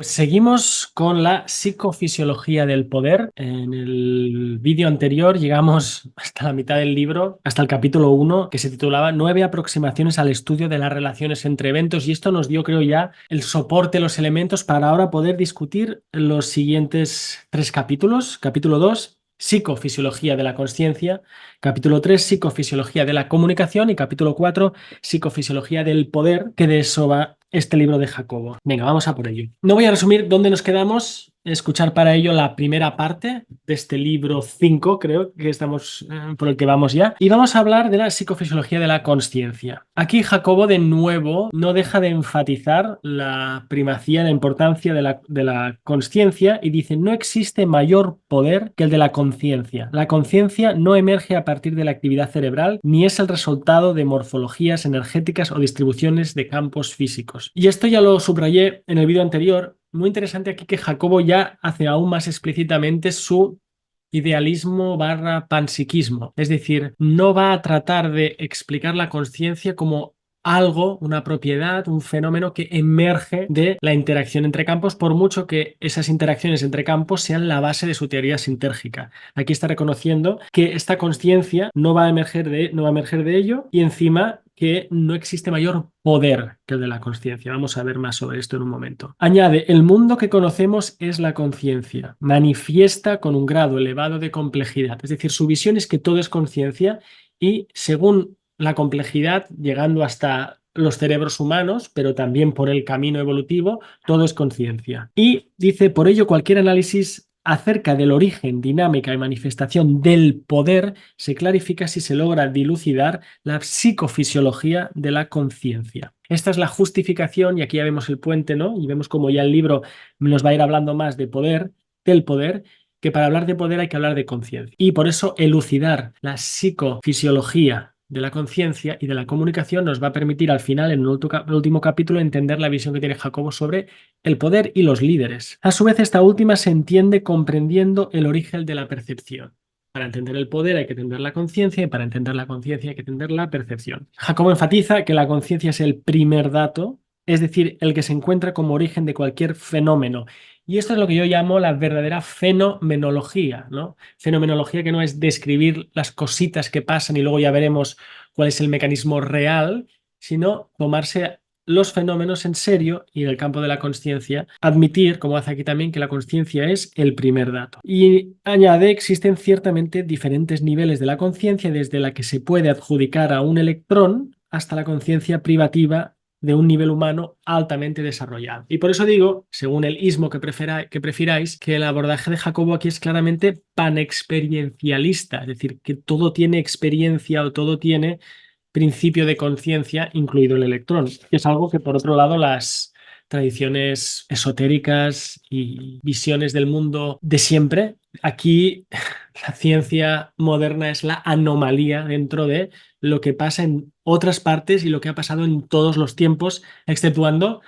Pues seguimos con la psicofisiología del poder. En el vídeo anterior llegamos hasta la mitad del libro, hasta el capítulo 1, que se titulaba 9 aproximaciones al estudio de las relaciones entre eventos, y esto nos dio, creo ya, el soporte, los elementos para ahora poder discutir los siguientes 3 capítulos. Capítulo 2, psicofisiología de la consciencia. Capítulo 3, psicofisiología de la comunicación. Y capítulo 4, psicofisiología del poder, que de eso va este libro de Jacobo. Venga, vamos a por ello. No voy a resumir dónde nos quedamos, escuchar para ello la primera parte de este libro 5, creo que estamos por el que vamos ya, y vamos a hablar de la psicofisiología de la consciencia. Aquí Jacobo de nuevo no deja de enfatizar la primacía, la importancia de la consciencia, y dice: no existe mayor poder que el de la conciencia. La conciencia no emerge a partir de la actividad cerebral, ni es el resultado de morfologías energéticas o distribuciones de campos físicos. Y esto ya lo subrayé en el vídeo anterior. Muy interesante aquí que Jacobo ya hace aún más explícitamente su idealismo barra panpsiquismo. Es decir, no va a tratar de explicar la consciencia como algo, una propiedad, un fenómeno que emerge de la interacción entre campos, por mucho que esas interacciones entre campos sean la base de su teoría sintérgica. Aquí está reconociendo que esta consciencia no va a emerger de ello, y encima que no existe mayor poder que el de la consciencia. Vamos a ver más sobre esto en un momento. Añade: el mundo que conocemos es la conciencia, manifiesta con un grado elevado de complejidad. Es decir, su visión es que todo es conciencia, y según la complejidad, llegando hasta los cerebros humanos, pero también por el camino evolutivo, todo es conciencia. Y dice: por ello, cualquier análisis acerca del origen, dinámica y manifestación del poder se clarifica si se logra dilucidar la psicofisiología de la conciencia. Esta es la justificación, y aquí ya vemos el puente, ¿no? Y vemos cómo ya el libro nos va a ir hablando más de poder, del poder, que para hablar de poder hay que hablar de conciencia. Y por eso elucidar la psicofisiología de la conciencia y de la comunicación nos va a permitir al final, en el último capítulo, entender la visión que tiene Jacobo sobre el poder y los líderes. A su vez, esta última se entiende comprendiendo el origen de la percepción. Para entender el poder hay que entender la conciencia, y para entender la conciencia hay que entender la percepción. Jacobo enfatiza que la conciencia es el primer dato, es decir, el que se encuentra como origen de cualquier fenómeno. Y esto es lo que yo llamo la verdadera fenomenología, ¿no? Fenomenología, que no es describir las cositas que pasan y luego ya veremos cuál es el mecanismo real, sino tomarse los fenómenos en serio, y en el campo de la consciencia admitir, como hace aquí también, que la consciencia es el primer dato. Y añade: existen ciertamente diferentes niveles de la consciencia, desde la que se puede adjudicar a un electrón hasta la conciencia privativa de un nivel humano altamente desarrollado. Y por eso digo, según el ismo que prefiráis, que el abordaje de Jacobo aquí es claramente panexperiencialista, es decir, que todo tiene experiencia o todo tiene principio de conciencia, incluido el electrón, que es algo que, por otro lado, las tradiciones esotéricas y visiones del mundo de siempre, aquí la ciencia moderna es la anomalía dentro de lo que pasa en otras partes y lo que ha pasado en todos los tiempos, exceptuando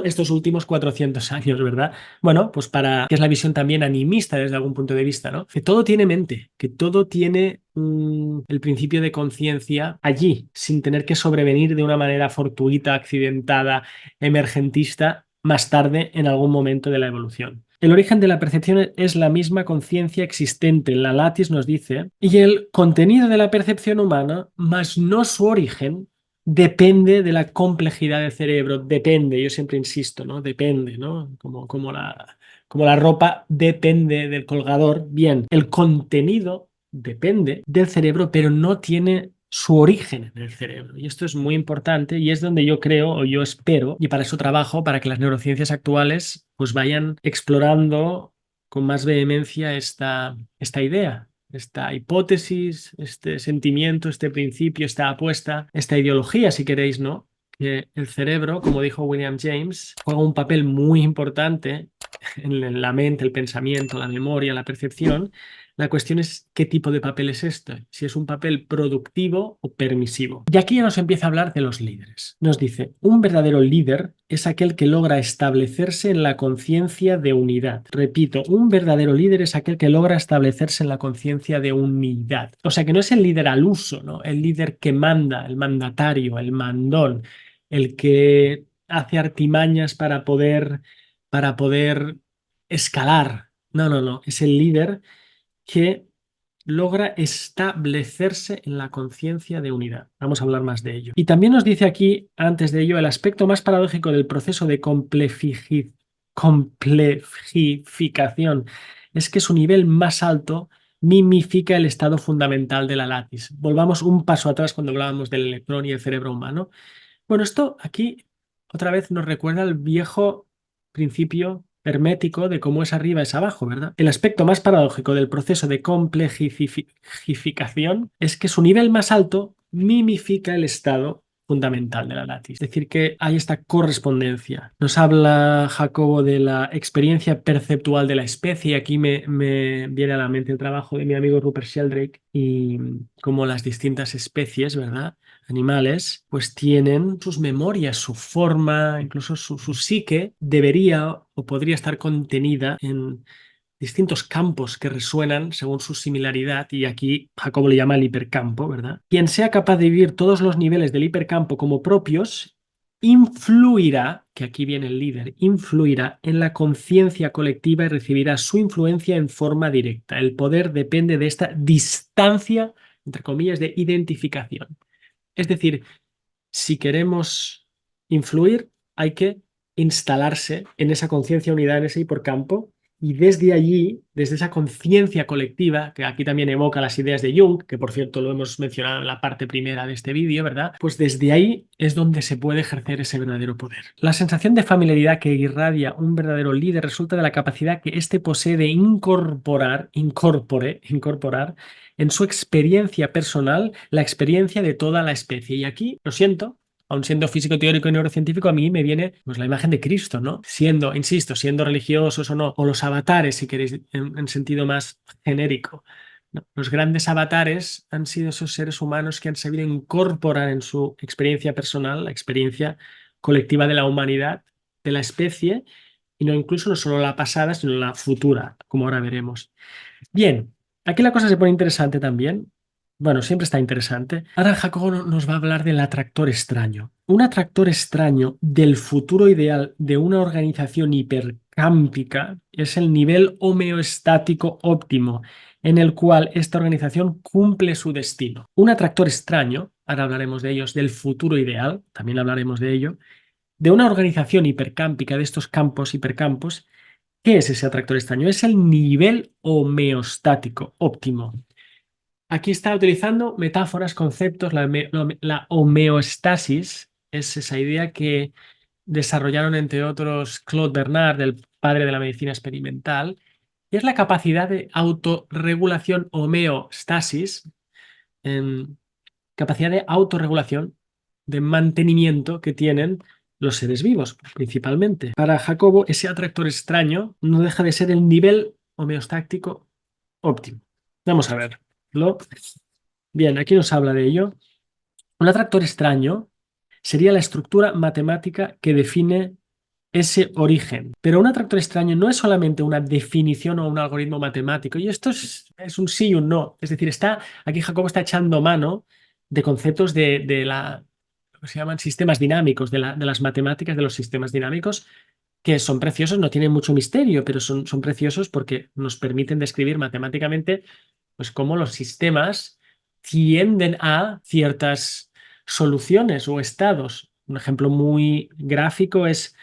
estos últimos 400 años, ¿verdad? Bueno, pues que es la visión también animista desde algún punto de vista, ¿no? Que todo tiene mente, que todo tiene el principio de conciencia allí, sin tener que sobrevenir de una manera fortuita, accidentada, emergentista, más tarde en algún momento de la evolución. El origen de la percepción es la misma conciencia existente en la latis, nos dice, y el contenido de la percepción humana, más no su origen, depende de la complejidad del cerebro. Depende, yo siempre insisto, ¿no? Depende, ¿no? Como la ropa depende del colgador. Bien, el contenido depende del cerebro, pero no tiene su origen en el cerebro. Y esto es muy importante, y es donde yo creo, o yo espero, y para eso trabajo, para que las neurociencias actuales pues vayan explorando con más vehemencia esta idea, esta hipótesis, este sentimiento, este principio, esta apuesta, esta ideología, si queréis, ¿no? Que el cerebro, como dijo William James, juega un papel muy importante en la mente, el pensamiento, la memoria, la percepción. La cuestión es qué tipo de papel es este, si es un papel productivo o permisivo. Y aquí ya nos empieza a hablar de los líderes. Nos dice: un verdadero líder es aquel que logra establecerse en la conciencia de unidad. Repito, un verdadero líder es aquel que logra establecerse en la conciencia de unidad. O sea, que no es el líder al uso, ¿no? El líder que manda, el mandatario, el mandón, el que hace artimañas para poder para poder escalar. No, no, no. Es el líder que logra establecerse en la conciencia de unidad. Vamos a hablar más de ello. Y también nos dice aquí, antes de ello, el aspecto más paradójico del proceso de complejificación es que su nivel más alto mimifica el estado fundamental de la lattice. Volvamos un paso atrás cuando hablábamos del electrón y el cerebro humano. Bueno, esto aquí otra vez nos recuerda al viejo principio hermético de cómo es arriba es abajo, ¿verdad? El aspecto más paradójico del proceso de complejificación es que su nivel más alto mimifica el estado fundamental de la lattice. Es decir, que hay esta correspondencia. Nos habla Jacobo de la experiencia perceptual de la especie. Aquí me viene a la mente el trabajo de mi amigo Rupert Sheldrake y cómo las distintas especies, ¿verdad? Animales, pues tienen sus memorias, su forma, incluso su psique debería o podría estar contenida en distintos campos que resuenan según su similaridad, y aquí Jacobo le llama el hipercampo, ¿verdad? Quien sea capaz de vivir todos los niveles del hipercampo como propios, influirá, que aquí viene el líder, influirá en la conciencia colectiva y recibirá su influencia en forma directa. El poder depende de esta distancia, entre comillas, de identificación. Es decir, si queremos influir, hay que instalarse en esa conciencia unidad, en ese hipercampo, y desde allí, desde esa conciencia colectiva, que aquí también evoca las ideas de Jung, que por cierto lo hemos mencionado en la parte primera de este vídeo, ¿verdad? Pues desde ahí es donde se puede ejercer ese verdadero poder. La sensación de familiaridad que irradia un verdadero líder resulta de la capacidad que éste posee de incorporar en su experiencia personal la experiencia de toda la especie. Y aquí, lo siento, aun siendo físico teórico y neurocientífico, a mí me viene pues, la imagen de Cristo, ¿no? Siendo, insisto, siendo religiosos o no, o los avatares, si queréis, en sentido más genérico. ¿No? Los grandes avatares han sido esos seres humanos que han sabido incorporar en su experiencia personal la experiencia colectiva de la humanidad, de la especie, y no incluso no solo la pasada, sino la futura, como ahora veremos. Bien, aquí la cosa se pone interesante también. Bueno, siempre está interesante. Ahora Jacobo nos va a hablar del atractor extraño. Un atractor extraño del futuro ideal de una organización hipercámpica es el nivel homeostático óptimo en el cual esta organización cumple su destino. Un atractor extraño, ahora hablaremos de ellos, del futuro ideal, también hablaremos de ello, de una organización hipercámpica, de estos campos hipercampos. ¿Qué es ese atractor extraño? Es el nivel homeostático óptimo. Aquí está utilizando metáforas, conceptos. La homeostasis es esa idea que desarrollaron, entre otros, Claude Bernard, el padre de la medicina experimental, y es la capacidad de autorregulación, homeostasis, capacidad de autorregulación, de mantenimiento que tienen los seres vivos, principalmente. Para Jacobo, ese atractor extraño no deja de ser el nivel homeostático óptimo. Vamos a verlo. Bien, aquí nos habla de ello. Un atractor extraño sería la estructura matemática que define ese origen. Pero un atractor extraño no es solamente una definición o un algoritmo matemático, y esto es un sí y un no. Es decir, aquí Jacobo está echando mano de conceptos de lo que se llaman sistemas dinámicos, de las matemáticas de los sistemas dinámicos, que son preciosos, no tienen mucho misterio, pero son preciosos porque nos permiten describir matemáticamente pues, cómo los sistemas tienden a ciertas soluciones o estados. Un ejemplo muy gráfico es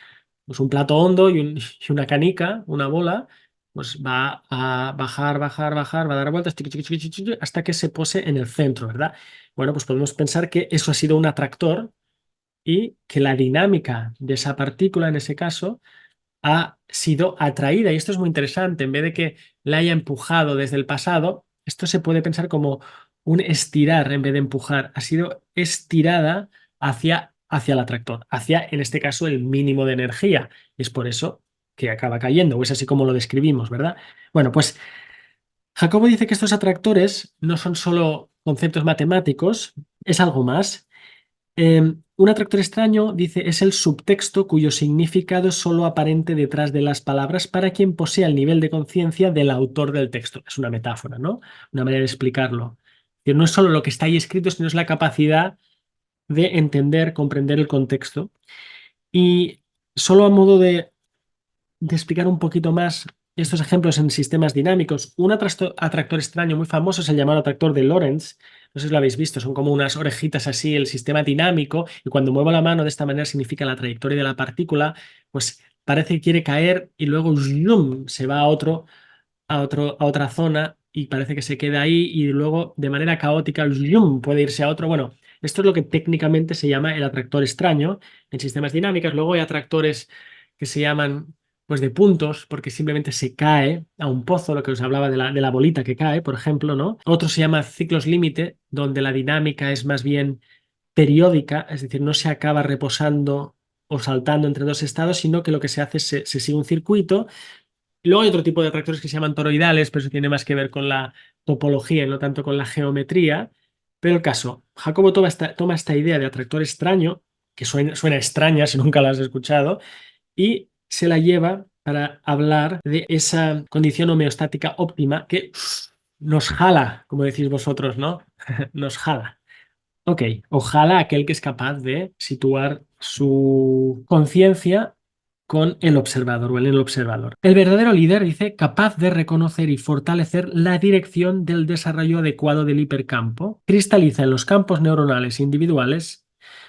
pues un plato hondo y una canica, una bola, pues va a bajar, bajar, bajar, va a dar vueltas hasta que se pose en el centro, ¿verdad? Bueno, pues podemos pensar que eso ha sido un atractor y que la dinámica de esa partícula, en ese caso, ha sido atraída. Y esto es muy interesante. En vez de que la haya empujado desde el pasado, esto se puede pensar como un estirar en vez de empujar. Ha sido estirada hacia el atractor, hacia, en este caso, el mínimo de energía. Y es por eso que acaba cayendo, o es así como lo describimos, ¿verdad? Bueno, pues Jacobo dice que estos atractores no son solo conceptos matemáticos, es algo más. Un atractor extraño, dice, es el subtexto cuyo significado es solo aparente detrás de las palabras para quien posea el nivel de conciencia del autor del texto. Es una metáfora, ¿no? Una manera de explicarlo. Que no es solo lo que está ahí escrito, sino es la capacidad de entender, comprender el contexto. Y solo a modo de de explicar un poquito más estos ejemplos en sistemas dinámicos. Un atractor extraño muy famoso es el llamado atractor de Lorentz. No sé si lo habéis visto, son como unas orejitas así, el sistema dinámico, y cuando muevo la mano de esta manera significa la trayectoria de la partícula, pues parece que quiere caer y luego ¡zum!, se va a otra zona y parece que se queda ahí y luego de manera caótica ¡zum!, puede irse a otro. Bueno, esto es lo que técnicamente se llama el atractor extraño en sistemas dinámicos. Luego hay atractores que se llaman pues de puntos porque simplemente se cae a un pozo, lo que os hablaba de la bolita que cae, por ejemplo, ¿no? Otro se llama ciclos límite, donde la dinámica es más bien periódica, es decir, no se acaba reposando o saltando entre dos estados, sino que lo que se hace es se sigue un circuito. Y luego hay otro tipo de atractores que se llaman toroidales, pero eso tiene más que ver con la topología y no tanto con la geometría. Pero el caso, Jacobo toma esta idea de atractor extraño, que suena extraña si nunca la has escuchado, y se la lleva para hablar de esa condición homeostática óptima que nos jala, como decís vosotros, ¿no? Nos jala. Ok, ojalá aquel que es capaz de situar su conciencia con el observador o en el observador. El verdadero líder dice capaz de reconocer y fortalecer la dirección del desarrollo adecuado del hipercampo, cristaliza en los campos neuronales individuales.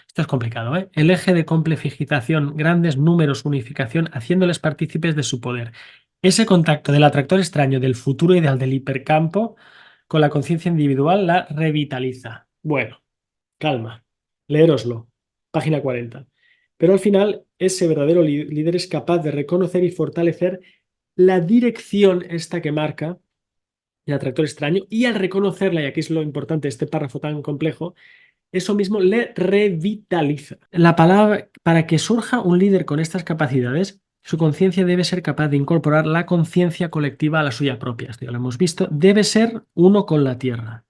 Esto es complicado, ¿eh? El eje de complejización, grandes números, unificación, haciéndoles partícipes de su poder. Ese contacto del atractor extraño del futuro ideal del hipercampo con la conciencia individual la revitaliza. Bueno. Calma, leéroslo, página 40. Pero al final, ese verdadero líder es capaz de reconocer y fortalecer la dirección esta que marca el atractor extraño y al reconocerla, y aquí es lo importante, este párrafo tan complejo, eso mismo le revitaliza. La palabra, para que surja un líder con estas capacidades, su conciencia debe ser capaz de incorporar la conciencia colectiva a la suya propia. Esto ya lo hemos visto. Debe ser uno con la tierra.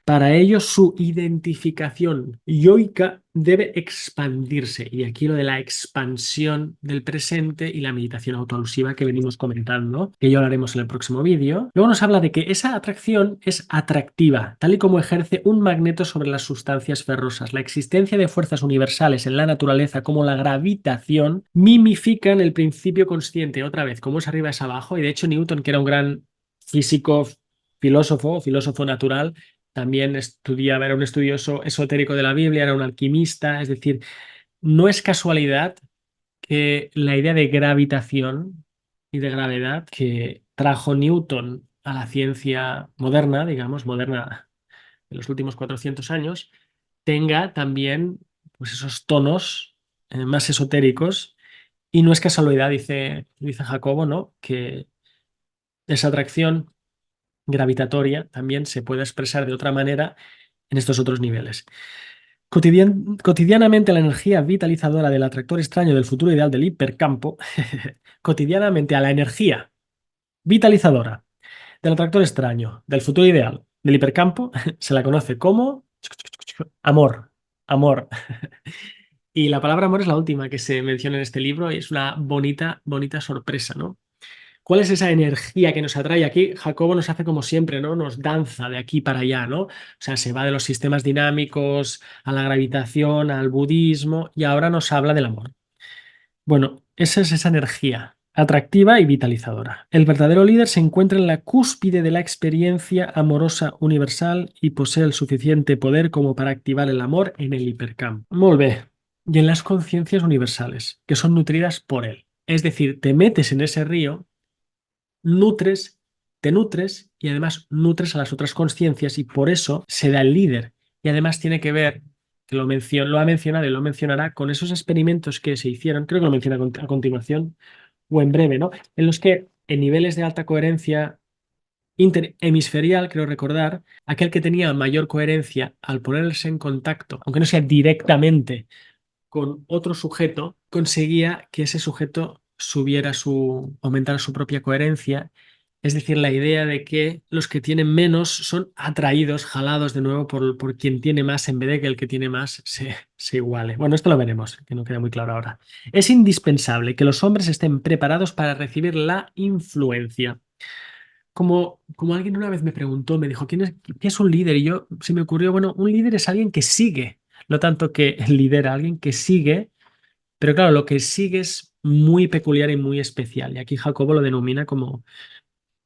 Para ello, su identificación yoica debe expandirse. Y aquí lo de la expansión del presente y la meditación autoalusiva que venimos comentando, que ya hablaremos en el próximo vídeo. Luego nos habla de que esa atracción es atractiva, tal y como ejerce un magneto sobre las sustancias ferrosas. La existencia de fuerzas universales en la naturaleza, como la gravitación, mimifican el principio consciente. Otra vez, como es arriba es abajo. Y de hecho, Newton, que era un gran físico, filósofo natural, también estudiaba, era un estudioso esotérico de la Biblia, era un alquimista, es decir, no es casualidad que la idea de gravitación y de gravedad que trajo Newton a la ciencia moderna, digamos, moderna en los últimos 400 años, tenga también pues, esos tonos más esotéricos. Y no es casualidad, dice Jacobo, ¿no?, que esa atracción gravitatoria también se puede expresar de otra manera en estos otros niveles. Cotidianamente la energía vitalizadora del atractor extraño del futuro ideal del hipercampo, cotidianamente a la energía vitalizadora del atractor extraño del futuro ideal del hipercampo, se la conoce como amor, amor. Y la palabra amor es la última que se menciona en este libro y es una bonita, bonita sorpresa, ¿no? ¿Cuál es esa energía que nos atrae? Aquí Jacobo nos hace como siempre, ¿no? Nos danza de aquí para allá, ¿no? O sea, se va de los sistemas dinámicos a la gravitación, al budismo y ahora nos habla del amor. Bueno, esa es esa energía atractiva y vitalizadora. El verdadero líder se encuentra en la cúspide de la experiencia amorosa universal y posee el suficiente poder como para activar el amor en el hipercampo. Molt bé. Y en las conciencias universales, que son nutridas por él. Es decir, te metes en ese río, nutres, te nutres y además nutres a las otras conciencias y por eso se da el líder. Y además tiene que ver, que lo ha mencionado y lo mencionará, con esos experimentos que se hicieron, creo que lo menciona a continuación o en breve, ¿no? En los que en niveles de alta coherencia interhemisferial, creo recordar, aquel que tenía mayor coherencia al ponerse en contacto, aunque no sea directamente con otro sujeto, conseguía que ese sujeto aumentara su propia coherencia. Es decir, la idea de que los que tienen menos son atraídos, jalados de nuevo por quien tiene más, en vez de que el que tiene más se iguale. Bueno, esto lo veremos, que no queda muy claro ahora. Es indispensable que los hombres estén preparados para recibir la influencia. Como alguien una vez me preguntó, me dijo, ¿qué es un líder? Y yo se me ocurrió, bueno, un líder es alguien que sigue, no tanto que lidera, alguien que sigue, pero claro, lo que sigues muy peculiar y muy especial. Y aquí Jacobo lo denomina como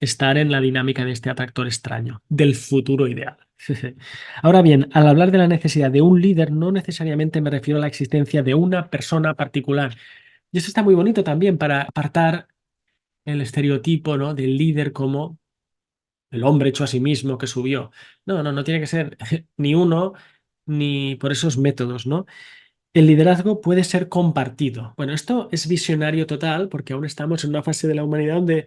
estar en la dinámica de este atractor extraño, del futuro ideal. Ahora bien, al hablar de la necesidad de un líder, no necesariamente me refiero a la existencia de una persona particular. Y eso está muy bonito también para apartar el estereotipo, ¿no?, del líder como el hombre hecho a sí mismo que subió. No, no, no tiene que ser ni uno ni por esos métodos, ¿no? El liderazgo puede ser compartido. Bueno, esto es visionario total porque aún estamos en una fase de la humanidad donde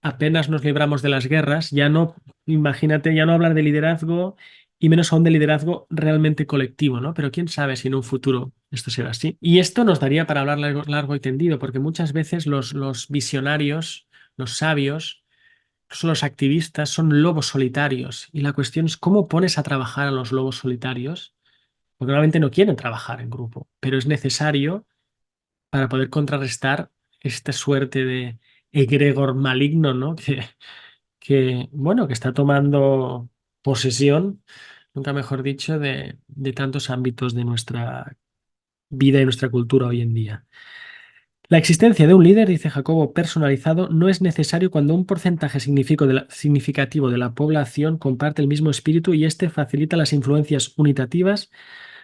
apenas nos libramos de las guerras, ya no, imagínate, ya no hablar de liderazgo y menos aún de liderazgo realmente colectivo, ¿no? Pero quién sabe si en un futuro esto será así. Y esto nos daría para hablar largo, largo y tendido, porque muchas veces los visionarios, los sabios, son los activistas, son lobos solitarios. Y la cuestión es cómo pones a trabajar a los lobos solitarios, porque normalmente no quieren trabajar en grupo, pero es necesario para poder contrarrestar esta suerte de egregor maligno, ¿no? Bueno, que está tomando posesión, nunca mejor dicho, de tantos ámbitos de nuestra vida y nuestra cultura hoy en día. La existencia de un líder, dice Jacobo, personalizado, no es necesario cuando un porcentaje significativo de la población comparte el mismo espíritu y éste facilita las influencias unitativas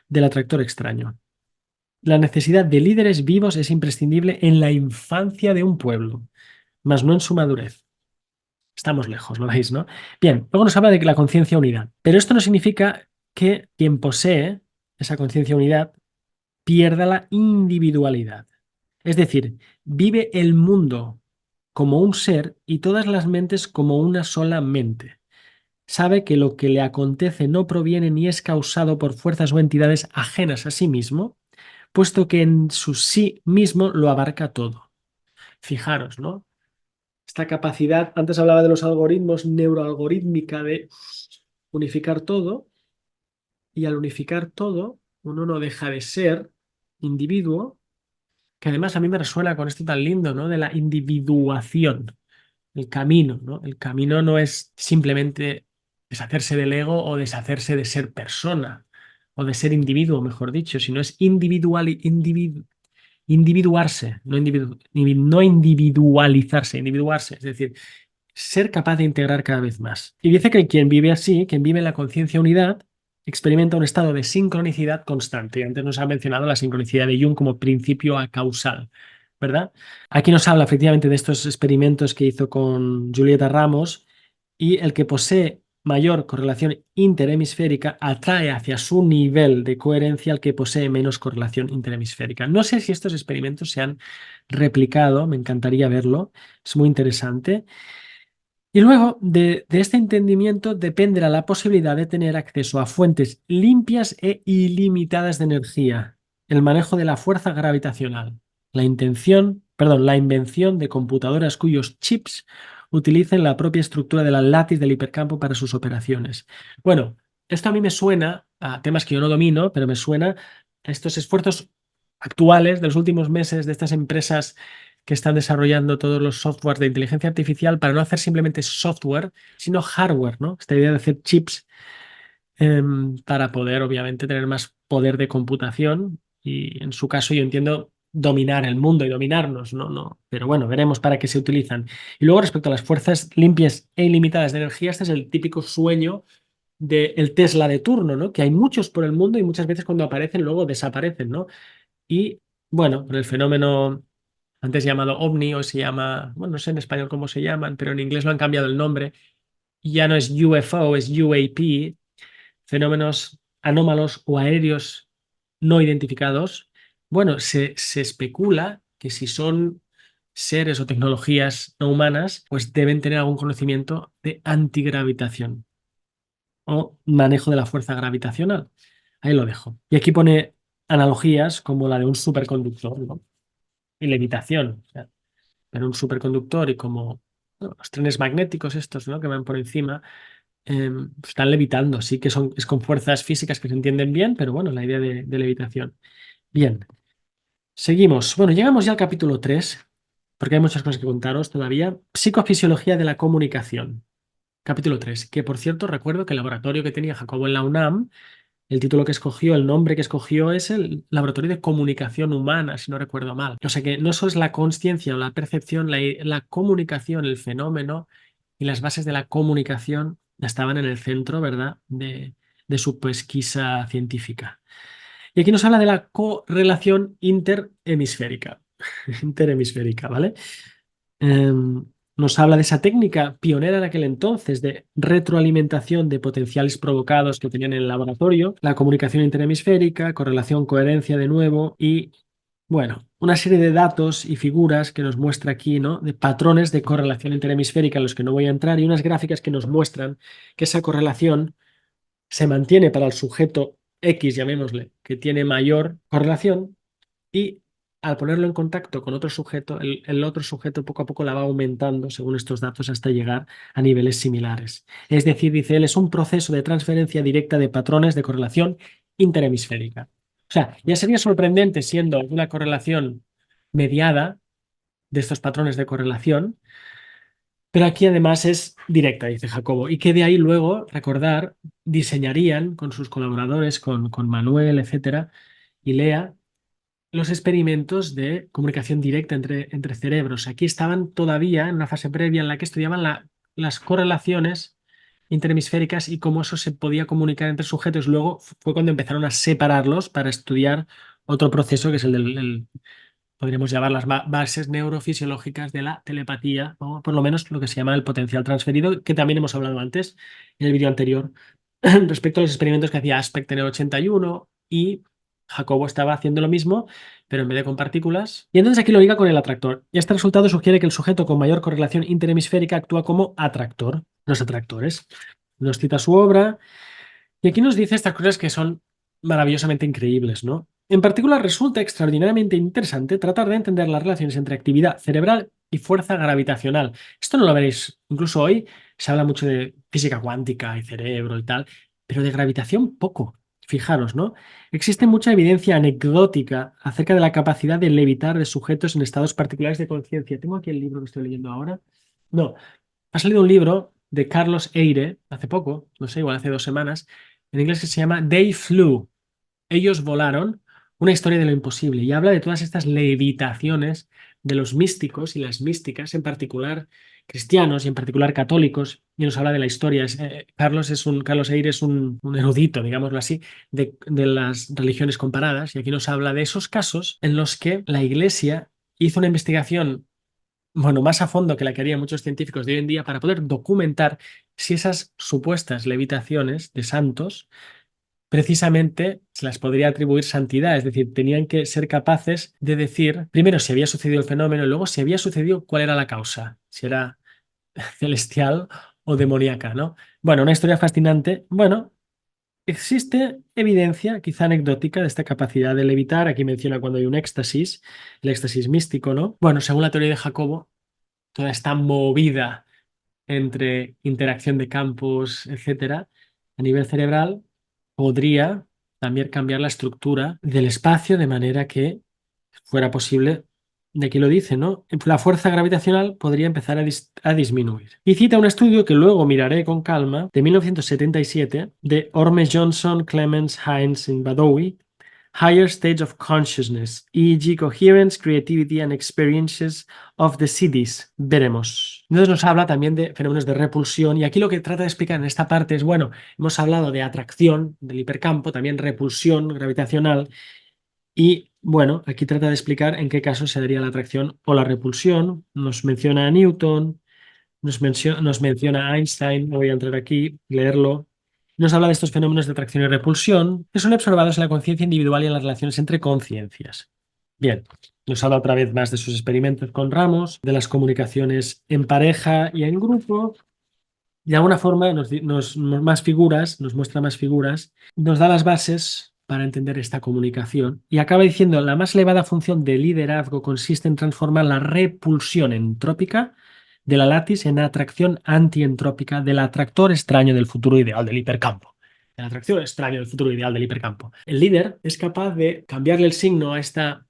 del atractor extraño. La necesidad de líderes vivos es imprescindible en la infancia de un pueblo, mas no en su madurez. Estamos lejos, ¿lo veis, no? Bien, luego nos habla de que la conciencia unidad, pero esto no significa que quien posee esa conciencia unidad pierda la individualidad. Es decir, vive el mundo como un ser y todas las mentes como una sola mente. Sabe que lo que le acontece no proviene ni es causado por fuerzas o entidades ajenas a sí mismo, puesto que en su sí mismo lo abarca todo. Fijaros, ¿no? Esta capacidad, antes hablaba de los algoritmos, neuroalgorítmica de unificar todo, y al unificar todo, uno no deja de ser individuo, que además a mí me resuena con esto tan lindo, ¿no? De la individuación, el camino, ¿no? El camino no es simplemente deshacerse del ego o deshacerse de ser persona, o de ser individuo, mejor dicho, sino es individuarse, no individualizarse, individuarse, es decir, ser capaz de integrar cada vez más. Y dice que quien vive así, quien vive en la conciencia unidad, experimenta un estado de sincronicidad constante. Y antes nos ha mencionado la sincronicidad de Jung como principio acausal, ¿verdad? Aquí nos habla efectivamente de estos experimentos que hizo con Julieta Ramos y el que posee mayor correlación interhemisférica atrae hacia su nivel de coherencia al que posee menos correlación interhemisférica. No sé si estos experimentos se han replicado, me encantaría verlo, es muy interesante. Y luego de este entendimiento dependerá la posibilidad de tener acceso a fuentes limpias e ilimitadas de energía, el manejo de la fuerza gravitacional, la invención de computadoras cuyos chips utilicen la propia estructura de la látiz del hipercampo para sus operaciones. Bueno, esto a mí me suena a temas que yo no domino, pero me suena a estos esfuerzos actuales de los últimos meses de estas empresas que están desarrollando todos los softwares de inteligencia artificial para no hacer simplemente software, sino hardware, ¿no? Esta idea de hacer chips para poder, obviamente, tener más poder de computación y, en su caso, yo entiendo dominar el mundo y dominarnos, ¿no? No, pero bueno, veremos para qué se utilizan. Y luego, respecto a las fuerzas limpias e ilimitadas de energía, este es el típico sueño del Tesla de turno, ¿no? Que hay muchos por el mundo y muchas veces cuando aparecen, luego desaparecen, ¿no? Y bueno, con el fenómeno antes llamado OVNI, o se llama, bueno, no sé en español cómo se llaman, pero en inglés lo han cambiado el nombre, y ya no es UFO, es UAP, fenómenos anómalos o aéreos no identificados. Bueno, se especula que si son seres o tecnologías no humanas, pues deben tener algún conocimiento de antigravitación o manejo de la fuerza gravitacional. Ahí lo dejo. Y aquí pone analogías como la de un superconductor, ¿no? Y levitación. O sea, pero un superconductor y como bueno, los trenes magnéticos estos, ¿no?, que van por encima, están levitando. Sí que es con fuerzas físicas que se entienden bien, pero bueno, la idea de levitación. Bien, seguimos. Bueno, llegamos ya al capítulo 3 porque hay muchas cosas que contaros todavía. Psicofisiología de la comunicación. Capítulo 3 que por cierto recuerdo que el laboratorio que tenía Jacobo en la UNAM el título que escogió, el nombre que escogió es el Laboratorio de Comunicación Humana, si no recuerdo mal. O sea que no solo es la consciencia o la percepción, la comunicación, el fenómeno y las bases de la comunicación estaban en el centro, ¿verdad?, de su pesquisa científica. Y aquí nos habla de la correlación interhemisférica. Interhemisférica, ¿vale? Nos habla de esa técnica pionera en aquel entonces de retroalimentación de potenciales provocados que tenían en el laboratorio, la comunicación interhemisférica, correlación, coherencia de nuevo y, bueno, una serie de datos y figuras que nos muestra aquí, ¿no?, de patrones de correlación interhemisférica en los que no voy a entrar y unas gráficas que nos muestran que esa correlación se mantiene para el sujeto X, llamémosle, que tiene mayor correlación y al ponerlo en contacto con otro sujeto, el otro sujeto poco a poco la va aumentando según estos datos hasta llegar a niveles similares. Es decir, dice él, es un proceso de transferencia directa de patrones de correlación interhemisférica. O sea, ya sería sorprendente siendo una correlación mediada de estos patrones de correlación, pero aquí además es directa, dice Jacobo, y que de ahí luego, recordar, diseñarían con sus colaboradores, con Manuel, etcétera, y Lea, los experimentos de comunicación directa entre cerebros. Aquí estaban todavía en una fase previa en la que estudiaban las correlaciones interhemisféricas y cómo eso se podía comunicar entre sujetos. Luego fue cuando empezaron a separarlos para estudiar otro proceso que es el podríamos llamar las bases neurofisiológicas de la telepatía, o por lo menos lo que se llama el potencial transferido, que también hemos hablado antes en el vídeo anterior, respecto a los experimentos que hacía Aspect en el 81 y Jacobo estaba haciendo lo mismo, pero en vez de con partículas. Y entonces aquí lo liga con el atractor. Y este resultado sugiere que el sujeto con mayor correlación interhemisférica actúa como atractor. Los atractores. Nos cita su obra y aquí nos dice estas cosas que son maravillosamente increíbles, ¿no? En particular, resulta extraordinariamente interesante tratar de entender las relaciones entre actividad cerebral y fuerza gravitacional. Esto no lo veréis, incluso hoy se habla mucho de física cuántica y cerebro y tal, pero de gravitación poco. Fijaros, ¿no? Existe mucha evidencia anecdótica acerca de la capacidad de levitar de sujetos en estados particulares de conciencia. Tengo aquí el libro que estoy leyendo ahora. No, ha salido un libro de Carlos Eire hace poco, no sé, igual hace 2 semanas, en inglés que se llama They Flew. Ellos volaron, una historia de lo imposible, y habla de todas estas levitaciones de los místicos y las místicas, en particular cristianos y en particular católicos, y nos habla de la historia. Carlos Eire es un erudito, digámoslo así, de las religiones comparadas, y aquí nos habla de esos casos en los que la Iglesia hizo una investigación, bueno, más a fondo que la que harían muchos científicos de hoy en día para poder documentar si esas supuestas levitaciones de santos precisamente se las podría atribuir santidad, es decir, tenían que ser capaces de decir, primero, si había sucedido el fenómeno y luego, si había sucedido, cuál era la causa, si era celestial o demoníaca, ¿no? Bueno, una historia fascinante. Bueno, existe evidencia, quizá anecdótica, de esta capacidad de levitar. Aquí menciona cuando hay un éxtasis, el éxtasis místico, ¿no? Bueno, según la teoría de Jacobo, toda esta movida entre interacción de campos, etcétera, a nivel cerebral, podría también cambiar la estructura del espacio de manera que fuera posible, de aquí lo dice, ¿no? La fuerza gravitacional podría empezar a disminuir. Y cita un estudio que luego miraré con calma, de 1977, de Orme Johnson, Clemens, Heinz y Badawi, Higher Stage of Consciousness, e.g. Coherence, Creativity and Experiences of the Cities. Veremos. Entonces nos habla también de fenómenos de repulsión y aquí lo que trata de explicar en esta parte es, bueno, hemos hablado de atracción del hipercampo, también repulsión gravitacional y, bueno, aquí trata de explicar en qué caso se daría la atracción o la repulsión. Nos menciona a Newton, nos menciona a Einstein, no voy a entrar aquí, leerlo. Nos habla de estos fenómenos de atracción y repulsión que son observados en la conciencia individual y en las relaciones entre conciencias. Bien, nos habla otra vez más de sus experimentos con ramos, de las comunicaciones en pareja y en grupo. De alguna forma más figuras, nos muestra más figuras, nos da las bases para entender esta comunicación y acaba diciendo la más elevada función de liderazgo consiste en transformar la repulsión entrópica de la latis en atracción antientrópica del atractor extraño del futuro ideal del hipercampo. El atractor extraño del futuro ideal del hipercampo. El líder es capaz de cambiarle el signo a esta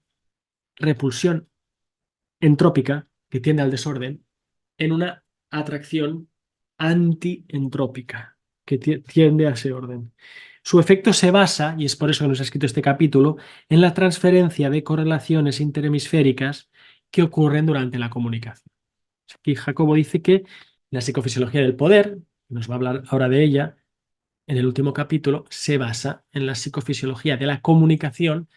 repulsión entrópica que tiende al desorden en una atracción antientrópica que tiende a ese orden. Su efecto se basa, y es por eso que nos ha escrito este capítulo, en la transferencia de correlaciones interhemisféricas que ocurren durante la comunicación. Aquí Jacobo dice que la psicofisiología del poder, nos va a hablar ahora de ella en el último capítulo, se basa en la psicofisiología de la comunicación,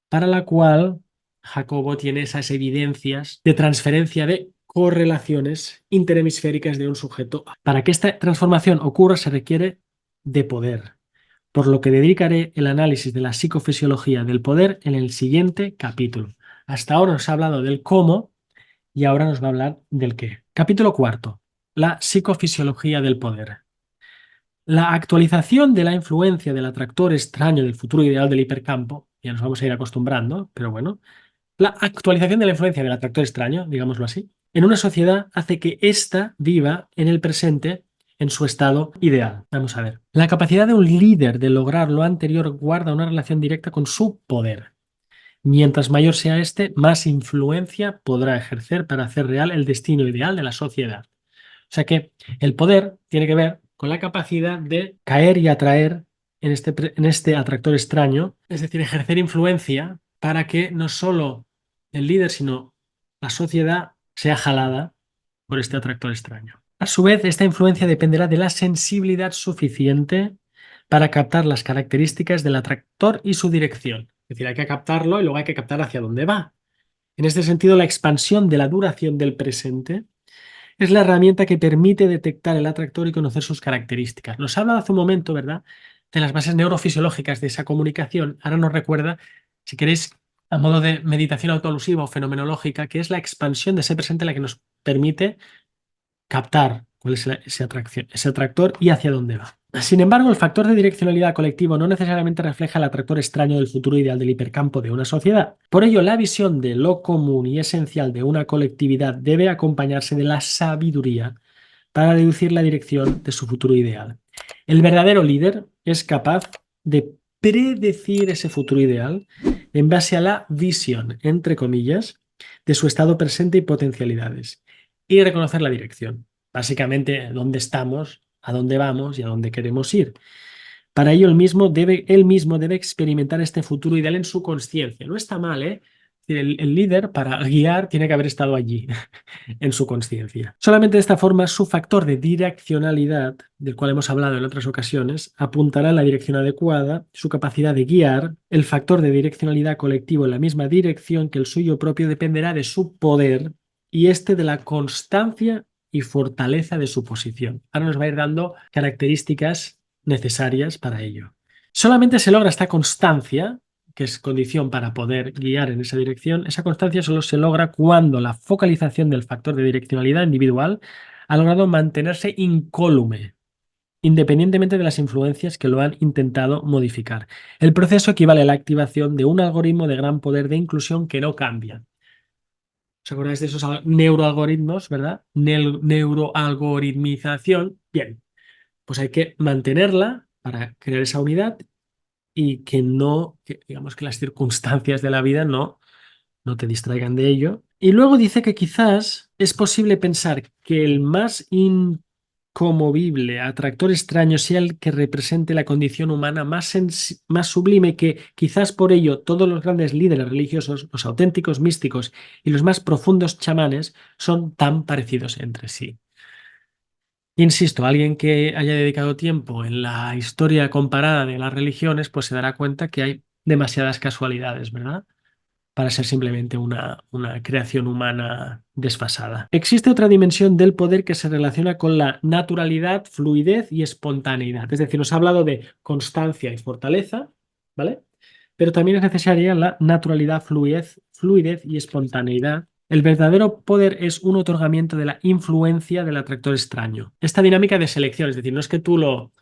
para la cual Jacobo tiene esas evidencias de transferencia de correlaciones interhemisféricas de un sujeto. Para que esta transformación ocurra se requiere de poder, por lo que dedicaré el análisis de la psicofisiología del poder en el siguiente capítulo. Hasta ahora nos ha hablado del cómo y ahora nos va a hablar del qué. Capítulo cuarto. La psicofisiología del poder. La actualización de la influencia del atractor extraño del futuro ideal del hipercampo, ya nos vamos a ir acostumbrando, pero bueno, la actualización de la influencia del atractor extraño, digámoslo así, en una sociedad hace que ésta viva en el presente en su estado ideal. Vamos a ver. La capacidad de un líder de lograr lo anterior guarda una relación directa con su poder. Mientras mayor sea este, más influencia podrá ejercer para hacer real el destino ideal de la sociedad. O sea que el poder tiene que ver con la capacidad de caer y atraer en este atractor extraño, es decir, ejercer influencia para que no solo el líder, sino la sociedad sea jalada por este atractor extraño. A su vez, esta influencia dependerá de la sensibilidad suficiente para captar las características del atractor y su dirección. Es decir, hay que captarlo y luego hay que captar hacia dónde va. En este sentido, la expansión de la duración del presente es la herramienta que permite detectar el atractor y conocer sus características. Nos habla hace un momento, ¿verdad?, de las bases neurofisiológicas de esa comunicación. Ahora nos recuerda, si queréis, a modo de meditación autoalusiva o fenomenológica, que es la expansión de ese presente la que nos permite captar cuál es ese atractor y hacia dónde va. Sin embargo, el factor de direccionalidad colectivo no necesariamente refleja el atractor extraño del futuro ideal del hipercampo de una sociedad. Por ello, la visión de lo común y esencial de una colectividad debe acompañarse de la sabiduría para deducir la dirección de su futuro ideal. El verdadero líder es capaz de predecir ese futuro ideal en base a la visión, entre comillas, de su estado presente y potencialidades, y reconocer la dirección. Básicamente, dónde estamos, a dónde vamos y a dónde queremos ir. Para ello, él mismo debe experimentar este futuro ideal en su conciencia. No está mal, ¿eh? El líder, para guiar, tiene que haber estado allí, en su conciencia. Solamente de esta forma, su factor de direccionalidad, del cual hemos hablado en otras ocasiones, apuntará en la dirección adecuada, su capacidad de guiar, el factor de direccionalidad colectivo en la misma dirección que el suyo propio dependerá de su poder y este de la constancia y fortaleza de su posición. Ahora nos va a ir dando características necesarias para ello. Solamente se logra esta constancia, que es condición para poder guiar en esa dirección. Esa constancia solo se logra cuando la focalización del factor de direccionalidad individual ha logrado mantenerse incólume, independientemente de las influencias que lo han intentado modificar. El proceso equivale a la activación de un algoritmo de gran poder de inclusión que no cambia. ¿Os acordáis de esos neuroalgoritmos, verdad? Neuroalgoritmización. Bien, pues hay que mantenerla para crear esa unidad y que no, digamos que las circunstancias de la vida no te distraigan de ello. Y luego dice que quizás es posible pensar que el más incomovible atractor extraño sea el que represente la condición humana más sublime, que quizás por ello todos los grandes líderes religiosos, los auténticos místicos y los más profundos chamanes son tan parecidos entre sí. Insisto, alguien que haya dedicado tiempo en la historia comparada de las religiones, pues se dará cuenta que hay demasiadas casualidades, ¿verdad? Para ser simplemente una creación humana desfasada. Existe otra dimensión del poder que se relaciona con la naturalidad, fluidez y espontaneidad. Es decir, nos ha hablado de constancia y fortaleza, ¿vale? Pero también es necesaria la naturalidad, fluidez y espontaneidad. El verdadero poder es un otorgamiento de la influencia del atractor extraño. Esta dinámica de selección, es decir, no es que tú lo,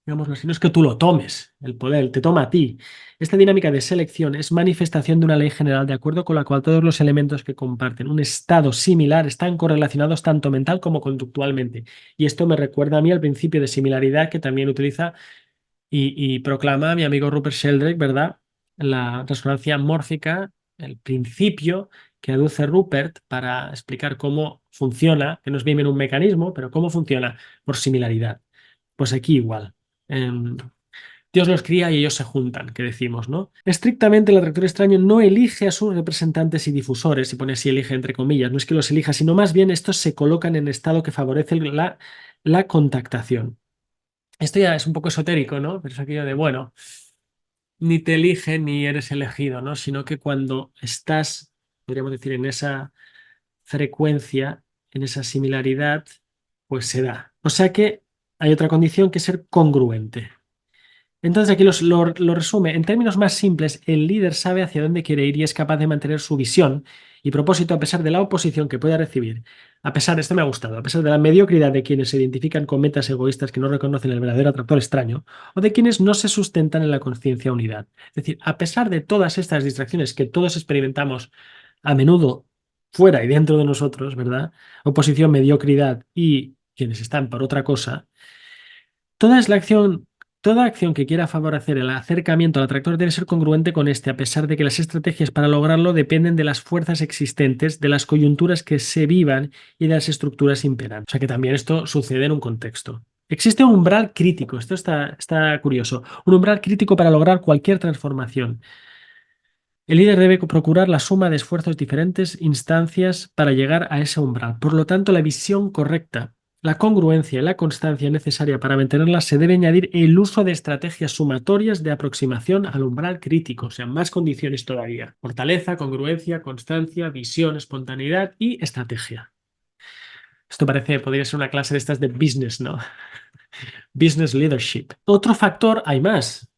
digámoslo así, no es que tú lo tomes, el poder te toma a ti. Esta dinámica de selección es manifestación de una ley general de acuerdo con la cual todos los elementos que comparten un estado similar están correlacionados tanto mental como conductualmente. Y esto me recuerda a mí al principio de similaridad que también utiliza y proclama mi amigo Rupert Sheldrake, ¿verdad? La resonancia mórfica, el principio que aduce Rupert para explicar cómo funciona, que no es bien un mecanismo, pero cómo funciona por similaridad. Pues aquí igual. Em, Dios los cría y ellos se juntan, que decimos, ¿no? Estrictamente, el atractor extraño no elige a sus representantes y difusores, y pone así elige entre comillas, no es que los elija, sino más bien estos se colocan en estado que favorece la contactación. Esto ya es un poco esotérico, ¿no? Pero es aquello de, bueno, ni te eligen ni eres elegido, ¿no? Sino que cuando estás, podríamos decir, en esa frecuencia, en esa similaridad, pues se da. O sea que hay otra condición que es ser congruente. Entonces aquí lo resume. En términos más simples, el líder sabe hacia dónde quiere ir y es capaz de mantener su visión y propósito a pesar de la oposición que pueda recibir. A pesar, esto me ha gustado, a pesar de la mediocridad de quienes se identifican con metas egoístas que no reconocen el verdadero atractor extraño o de quienes no se sustentan en la conciencia unidad. Es decir, a pesar de todas estas distracciones que todos experimentamos a menudo fuera y dentro de nosotros, ¿verdad? Oposición, mediocridad y quienes están por otra cosa. Toda es la acción, toda acción que quiera favorecer el acercamiento al atractor debe ser congruente con este, a pesar de que las estrategias para lograrlo dependen de las fuerzas existentes, de las coyunturas que se vivan y de las estructuras imperantes. O sea que también esto sucede en un contexto. Existe un umbral crítico, esto está curioso, un umbral crítico para lograr cualquier transformación. El líder debe procurar la suma de esfuerzos diferentes instancias para llegar a ese umbral. Por lo tanto, la visión correcta, la congruencia y la constancia necesaria para mantenerla se debe añadir el uso de estrategias sumatorias de aproximación al umbral crítico, o sea, más condiciones todavía. Fortaleza, congruencia, constancia, visión, espontaneidad y estrategia. Esto podría ser una clase de estas de business, ¿no? Business leadership. Otro factor, hay más,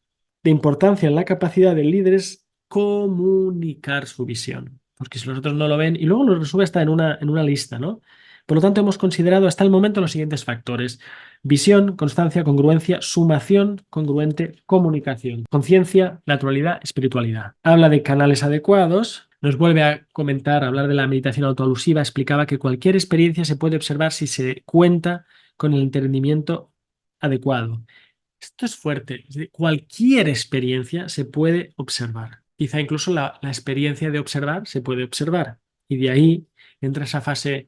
de importancia en la capacidad del líder es comunicar su visión. Porque si los otros no lo ven, y luego lo resume hasta en una lista, ¿no? Por lo tanto, hemos considerado hasta el momento los siguientes factores: visión, constancia, congruencia, sumación, congruente, comunicación, conciencia, naturalidad, espiritualidad. Habla de canales adecuados. Nos vuelve a comentar, a hablar de la meditación autoalusiva. Explicaba que cualquier experiencia se puede observar si se cuenta con el entendimiento adecuado. Esto es fuerte. Es decir, cualquier experiencia se puede observar. Quizá incluso la experiencia de observar se puede observar. Y de ahí entra esa fase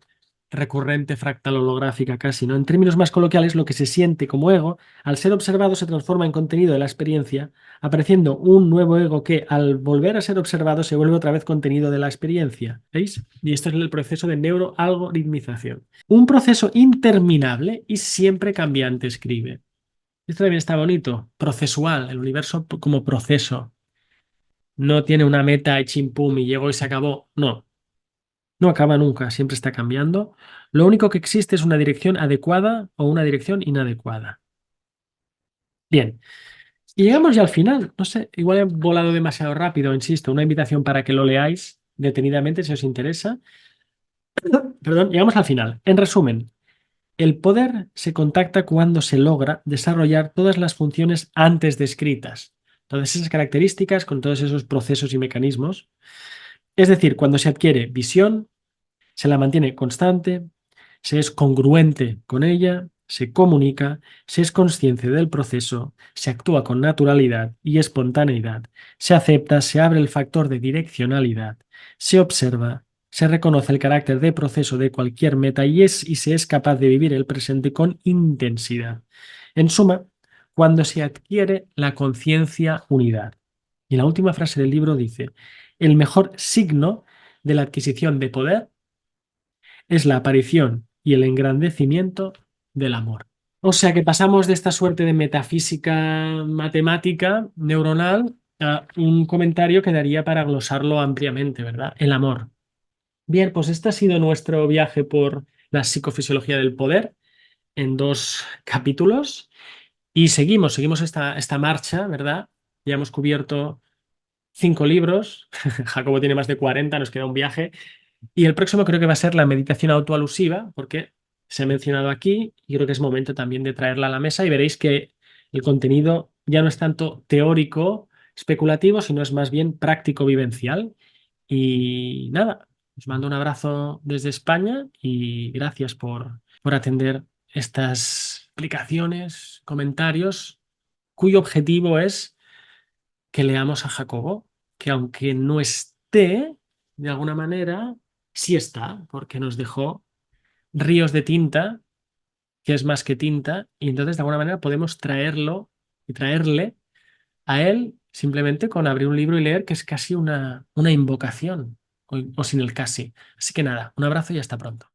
recurrente, fractal holográfica casi, ¿no? En términos más coloquiales, lo que se siente como ego, al ser observado, se transforma en contenido de la experiencia, apareciendo un nuevo ego que, al volver a ser observado, se vuelve otra vez contenido de la experiencia. ¿Veis? Y esto es el proceso de neuroalgoritmización. Un proceso interminable y siempre cambiante, escribe. Esto también está bonito. Procesual, el universo como proceso. No tiene una meta y chimpum y llegó y se acabó. No, no acaba nunca, siempre está cambiando. Lo único que existe es una dirección adecuada o una dirección inadecuada. Bien, y llegamos ya al final. No sé, igual he volado demasiado rápido, insisto. Una invitación para que lo leáis detenidamente si os interesa. Perdón, llegamos al final. En resumen, el poder se contacta cuando se logra desarrollar todas las funciones antes descritas, todas esas características con todos esos procesos y mecanismos. Es decir, cuando se adquiere visión, se la mantiene constante, se es congruente con ella, se comunica, se es consciente del proceso, se actúa con naturalidad y espontaneidad, se acepta, se abre el factor de direccionalidad, se observa, se reconoce el carácter de proceso de cualquier meta y se es capaz de vivir el presente con intensidad. En suma, cuando se adquiere la conciencia unidad. Y la última frase del libro dice: el mejor signo de la adquisición de poder es la aparición y el engrandecimiento del amor. O sea que pasamos de esta suerte de metafísica matemática neuronal a un comentario que daría para glosarlo ampliamente, ¿verdad? El amor. Bien, pues este ha sido nuestro viaje por la psicofisiología del poder en 2 capítulos y seguimos esta marcha, ¿verdad? Ya hemos cubierto 5 libros, Jacobo tiene más de 40, nos queda un viaje. Y el próximo creo que va a ser la meditación autoalusiva, porque se ha mencionado aquí y creo que es momento también de traerla a la mesa y veréis que el contenido ya no es tanto teórico, especulativo, sino es más bien práctico, vivencial. Y nada, os mando un abrazo desde España y gracias por atender estas explicaciones, comentarios, cuyo objetivo es que leamos a Jacobo, que aunque no esté, de alguna manera, sí está, porque nos dejó ríos de tinta, que es más que tinta, y entonces de alguna manera podemos traerlo y traerle a él simplemente con abrir un libro y leer, que es casi una invocación, o sin el casi. Así que nada, un abrazo y hasta pronto.